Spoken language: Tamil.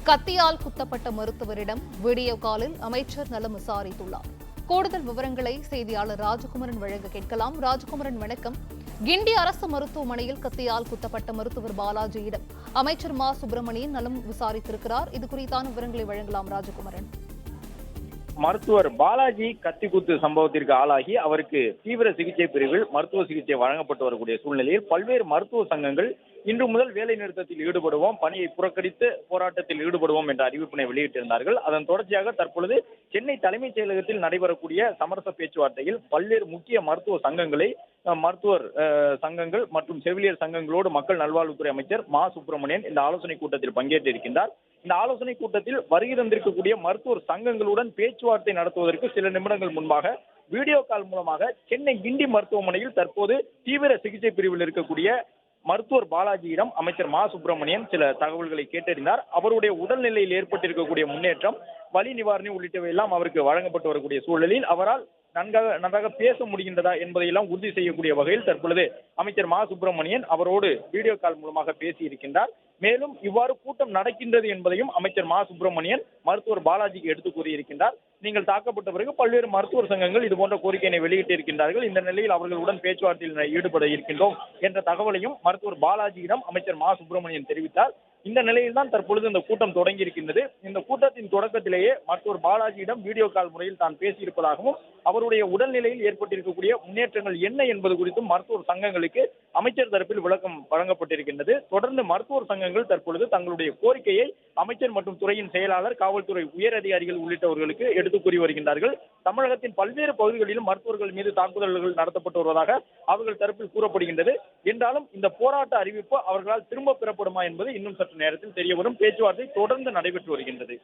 கத்தியால் குத்தப்பட்ட மருத்துவரிடம் வீடியோ காலில் அமைச்சர் நலம் விசாரித்துள்ளார். கூடுதல் விவரங்களை செய்தியாளர் ராஜகுமரன் வழங்க கேட்கலாம். ராஜகுமரன், வணக்கம். கிண்டி அரசு மருத்துவமனையில் கத்தியால் குத்தப்பட்ட மருத்துவர் பாலாஜியிடம் அமைச்சர் மா சுப்பிரமணியன் நலம் விசாரித்திருக்கிறார். இது குறித்தான விவரங்களை வழங்கலாம் ராஜகுமரன். மருத்துவர் பாலாஜி கத்தி குத்து சம்பவத்திற்கு ஆளாகி அவருக்கு தீவிர சிகிச்சை பிரிவில் மருத்துவ சிகிச்சை வழங்கப்பட்டு வரக்கூடிய சூழ்நிலையில் பல்வேறு மருத்துவ சங்கங்கள் இன்று முதல் வேலை நிறுத்தத்தில் ஈடுபடுவோம், பணியை புறக்கணித்து போராட்டத்தில் ஈடுபடுவோம் என்ற அறிவிப்பினை வெளியிட்டிருந்தார்கள். அதன் தொடர்ச்சியாக தற்பொழுது சென்னை தலைமைச் செயலகத்தில் நடைபெறக்கூடிய சமரச பேச்சுவார்த்தையில் பல்வேறு முக்கிய மருத்துவ சங்கங்களை மருத்துவர் சங்கங்கள் மற்றும் செவிலியர் சங்கங்களோடு மக்கள் நல்வாழ்வுத்துறை அமைச்சர் மா சுப்பிரமணியன் இந்த ஆலோசனை கூட்டத்தில் பங்கேற்றிருக்கின்றார். இந்த ஆலோசனை கூட்டத்தில் வருகை தந்திருக்கக்கூடிய மருத்துவர் சங்கங்களுடன் பேச்சுவார்த்தை நடத்துவதற்கு சில நிமிடங்கள் முன்பாக வீடியோ கால் மூலமாக சென்னை கிண்டி மருத்துவமனையில் தற்போது தீவிர சிகிச்சை பிரிவில் இருக்கக்கூடிய மருத்துவர் பாலாஜியிடம் அமைச்சர் மா சுப்பிரமணியன் சில தகவல்களை கேட்டறிந்தார். அவருடைய உடல்நிலையில் ஏற்பட்டிருக்கக்கூடிய முன்னேற்றம், வலி நிவாரணி உள்ளிட்டவை எல்லாம் அவருக்கு வழங்கப்பட்டு வரக்கூடிய சூழலில் அவரால் நன்றாக பேச முடிகின்றதா என்பதையெல்லாம் உறுதி செய்யக்கூடிய வகையில் தற்பொழுது அமைச்சர் மா சுப்பிரமணியன் அவரோடு வீடியோ கால் மூலமாக பேசியிருக்கின்றார். மேலும் இவ்வாறு கூட்டம் நடக்கின்றது என்பதையும் அமைச்சர் மா சுப்பிரமணியன் மருத்துவர் பாலாஜிக்கு எடுத்து கூறியிருக்கின்றார். நீங்கள் தாக்கப்பட்ட பிறகு பல்வேறு மருத்துவர் சங்கங்கள் இதுபோன்ற கோரிக்கையினை வெளியிட்டிருக்கின்றார்கள். இந்த நிலையில் அவர்களுடன் பேச்சுவார்த்தையில் ஈடுபட இருக்கின்றோம் என்ற தகவலையும் மருத்துவர் பாலாஜியிடம் அமைச்சர் மா சுப்பிரமணியன் தெரிவித்தார். இந்த நிலையில்தான் தற்பொழுது இந்த கூட்டம் தொடங்கி இருக்கின்றது. இந்த கூட்டத்தின் தொடக்கத்திலேயே மருத்துவர் பாலாஜியிடம் வீடியோ கால் முறையில் தான் பேசியிருப்பதாகவும் அவருடைய உடல்நிலையில் ஏற்பட்டிருக்கக்கூடிய முன்னேற்றங்கள் என்ன என்பது குறித்தும் மருத்துவர் சங்கங்களுக்கு அமைச்சர் தரப்பில் விளக்கம் வழங்கப்பட்டிருக்கின்றது. தொடர்ந்து மருத்துவர் சங்கங்கள் தற்பொழுது தங்களுடைய கோரிக்கையை அமைச்சர் மற்றும் துறையின் செயலாளர், காவல்துறை உயர் அதிகாரிகள் உள்ளிட்டவர்களுக்கு எடுத்துக் கூறி வருகின்றார்கள். தமிழகத்தின் பல்வேறு பகுதிகளிலும் மருத்துவர்கள் மீது தாக்குதல்கள் நடத்தப்பட்டு வருவதாக அவர்கள் தரப்பில் கூறப்படுகின்றது. என்றாலும் இந்த போராட்ட அறிவிப்பு அவர்களால் திரும்ப பெறப்படுமா என்பது இன்னும் சற்று நேரத்தில் தெரியவரும். பேச்சுவார்த்தை தொடர்ந்து நடைபெற்று வருகின்றது.